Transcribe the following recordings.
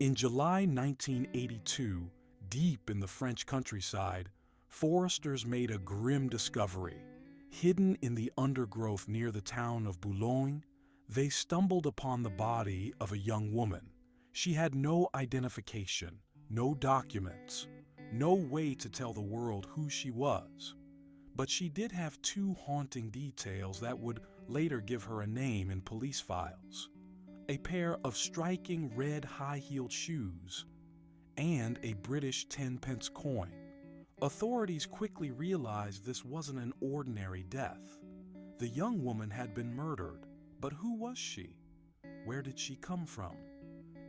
In July 1982, deep in the French countryside, foresters made a grim discovery. Hidden in the undergrowth near the town of Boulogne, they stumbled upon the body of a young woman. She had no identification, no documents, no way to tell the world who she was. But she did have two haunting details that would later give her a name in police files: a pair of striking red high-heeled shoes and a British 10-pence coin. Authorities quickly realized this wasn't an ordinary death. The young woman had been murdered, but who was she? Where did she come from?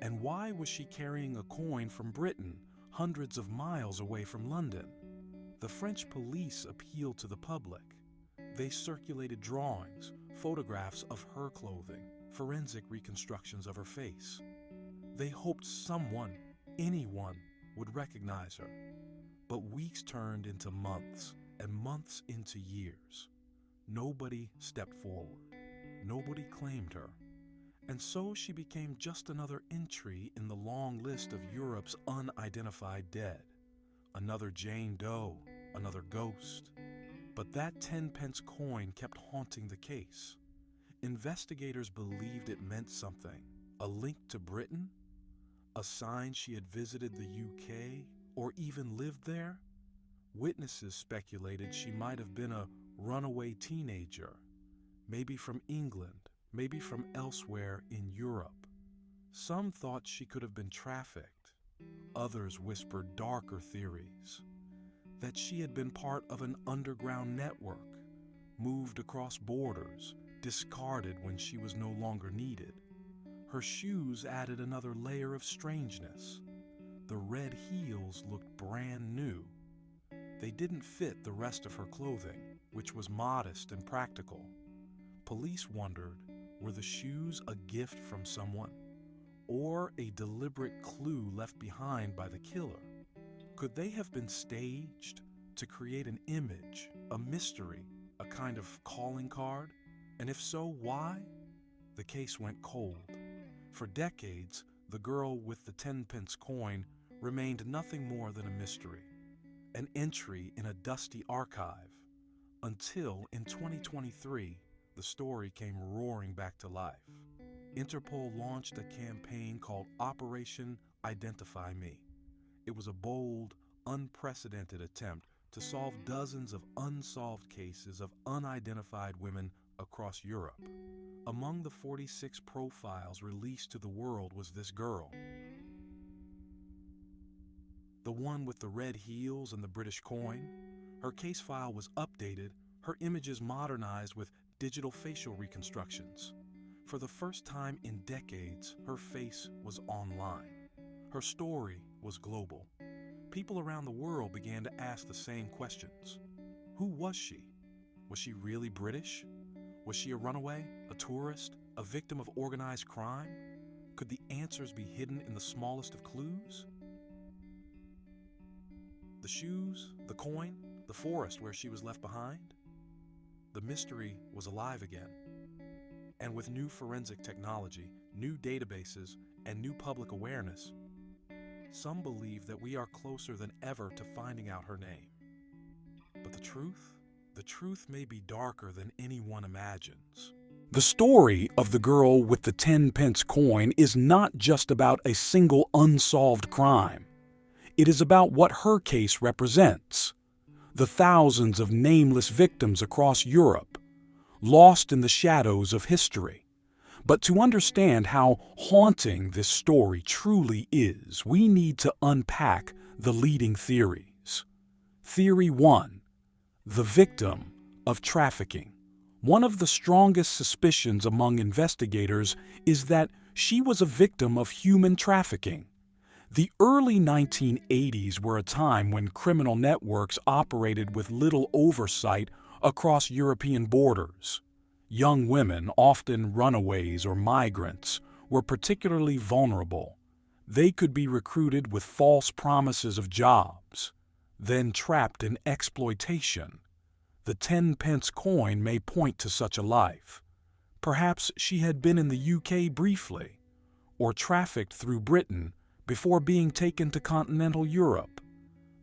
And why was she carrying a coin from Britain, hundreds of miles away from London? The French police appealed to the public. They circulated drawings, photographs of her clothing, forensic reconstructions of her face. They hoped someone, anyone, would recognize her. But weeks turned into months, and months into years. Nobody stepped forward. Nobody claimed her. And so she became just another entry in the long list of Europe's unidentified dead. Another Jane Doe, another ghost. But that 10-pence coin kept haunting the case. Investigators believed it meant something. A link to Britain? A sign she had visited the UK or even lived there? Witnesses speculated she might have been a runaway teenager, maybe from England, maybe from elsewhere in Europe. Some thought she could have been trafficked. Others whispered darker theories, that she had been part of an underground network, moved across borders, discarded when she was no longer needed. Her shoes added another layer of strangeness. The red heels looked brand new. They didn't fit the rest of her clothing, which was modest and practical. Police wondered, were the shoes a gift from someone, or a deliberate clue left behind by the killer? Could they have been staged to create an image, a mystery, a kind of calling card? And if so, why? The case went cold. For decades, the girl with the 10-pence coin remained nothing more than a mystery, an entry in a dusty archive, until in 2023, the story came roaring back to life. Interpol launched a campaign called Operation Identify Me. It was a bold, unprecedented attempt to solve dozens of unsolved cases of unidentified women across Europe. Among the 46 profiles released to the world was this girl. The one with the red heels and the British coin. Her case file was updated, her images modernized with digital facial reconstructions. For the first time in decades, her face was online. Her story was global. People around the world began to ask the same questions. Who was she? Was she really British? Was she a runaway, a tourist, a victim of organized crime? Could the answers be hidden in the smallest of clues? The shoes, the coin, the forest where she was left behind? The mystery was alive again. And with new forensic technology, new databases, and new public awareness, some believe that we are closer than ever to finding out her name. But the truth may be darker than anyone imagines. The story of the girl with the 10-pence coin is not just about a single unsolved crime. It is about what her case represents. The thousands of nameless victims across Europe, lost in the shadows of history. But to understand how haunting this story truly is, we need to unpack the leading theories. Theory 1. The victim of trafficking. One of the strongest suspicions among investigators is that she was a victim of human trafficking. The early 1980s were a time when criminal networks operated with little oversight across European borders. Young women, often runaways or migrants, were particularly vulnerable. They could be recruited with false promises of jobs, then trapped in exploitation. The 10-pence coin may point to such a life. Perhaps she had been in the UK briefly, or trafficked through Britain, before being taken to continental Europe.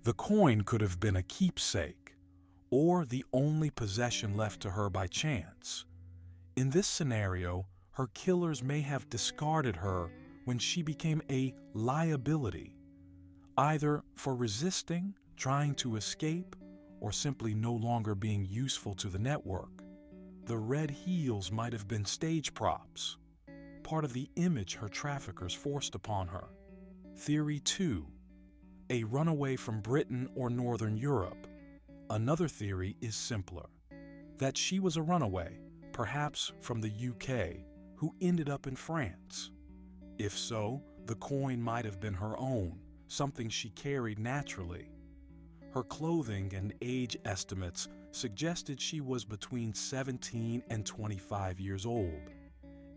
The coin could have been a keepsake, or the only possession left to her by chance. In this scenario, her killers may have discarded her when she became a liability, either for resisting, trying to escape, or simply no longer being useful to the network. The red heels might have been stage props, part of the image her traffickers forced upon her. Theory 2. A runaway from Britain or Northern Europe. Another theory is simpler, that she was a runaway, perhaps from the UK, who ended up in France. If so, the coin might have been her own, something she carried naturally. Her clothing and age estimates suggested she was between 17 and 25 years old.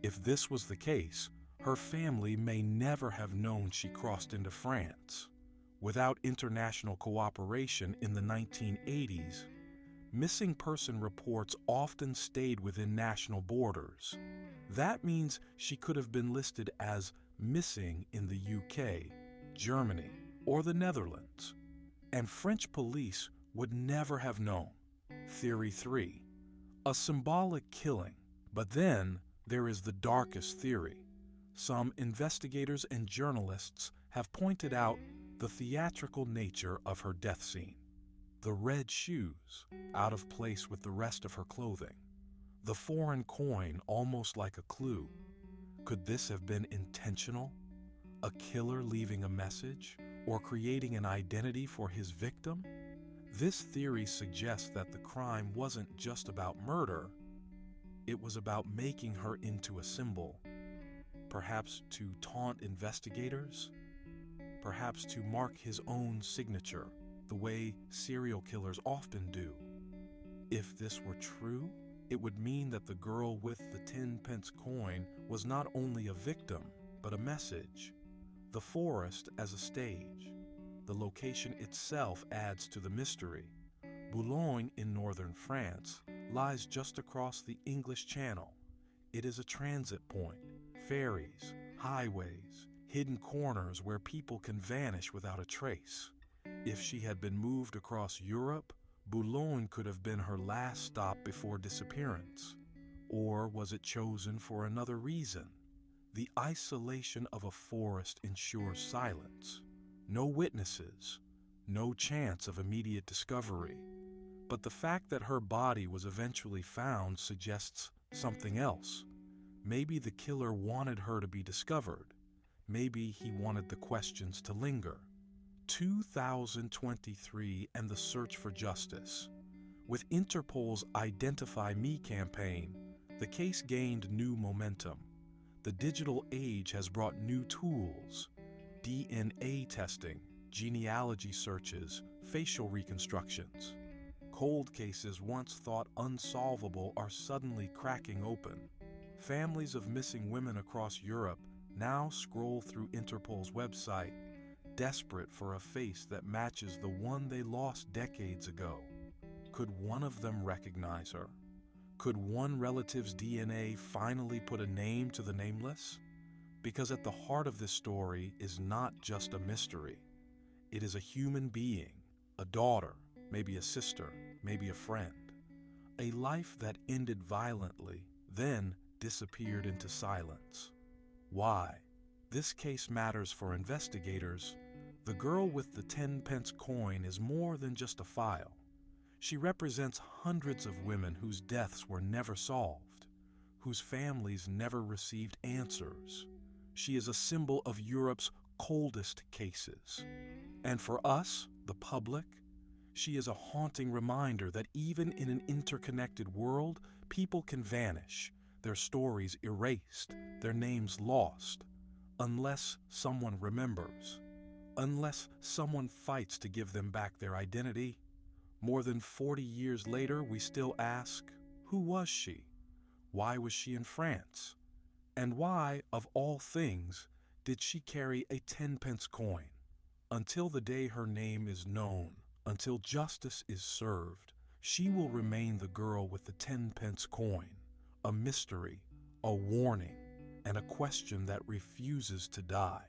If this was the case, her family may never have known she crossed into France. Without international cooperation in the 1980s, missing person reports often stayed within national borders. That means she could have been listed as missing in the UK, Germany, or the Netherlands, and French police would never have known. Theory 3. A symbolic killing. But then there is the darkest theory. Some investigators and journalists have pointed out the theatrical nature of her death scene. The red shoes, out of place with the rest of her clothing. The foreign coin, almost like a clue. Could this have been intentional? A killer leaving a message, or creating an identity for his victim? This theory suggests that the crime wasn't just about murder, it was about making her into a symbol. Perhaps to taunt investigators? Perhaps to mark his own signature, the way serial killers often do. If this were true, it would mean that the girl with the 10-pence coin was not only a victim, but a message. The forest as a stage. The location itself adds to the mystery. Boulogne in northern France lies just across the English Channel. It is a transit point, ferries, highways, hidden corners where people can vanish without a trace. If she had been moved across Europe, Boulogne could have been her last stop before disappearance. Or was it chosen for another reason? The isolation of a forest ensures silence. No witnesses, no chance of immediate discovery. But the fact that her body was eventually found suggests something else. Maybe the killer wanted her to be discovered. Maybe he wanted the questions to linger. 2023 and the search for justice. With Interpol's Identify Me campaign, the case gained new momentum. The digital age has brought new tools. DNA testing, genealogy searches, facial reconstructions. Cold cases once thought unsolvable are suddenly cracking open. Families of missing women across Europe now scroll through Interpol's website, desperate for a face that matches the one they lost decades ago. Could one of them recognize her? Could one relative's DNA finally put a name to the nameless? Because at the heart of this story is not just a mystery. It is a human being, a daughter, maybe a sister, maybe a friend. A life that ended violently, then disappeared into silence. Why? This case matters for investigators. The girl with the 10-pence coin is more than just a file. She represents hundreds of women whose deaths were never solved, whose families never received answers. She is a symbol of Europe's coldest cases. And for us, the public, she is a haunting reminder that even in an interconnected world, people can vanish, their stories erased, their names lost, unless someone remembers, unless someone fights to give them back their identity. More than 40 years later, we still ask, who was she? Why was she in France? And why, of all things, did she carry a 10-pence coin? Until the day her name is known, until justice is served, she will remain the girl with the 10-pence coin, a mystery, a warning, and a question that refuses to die.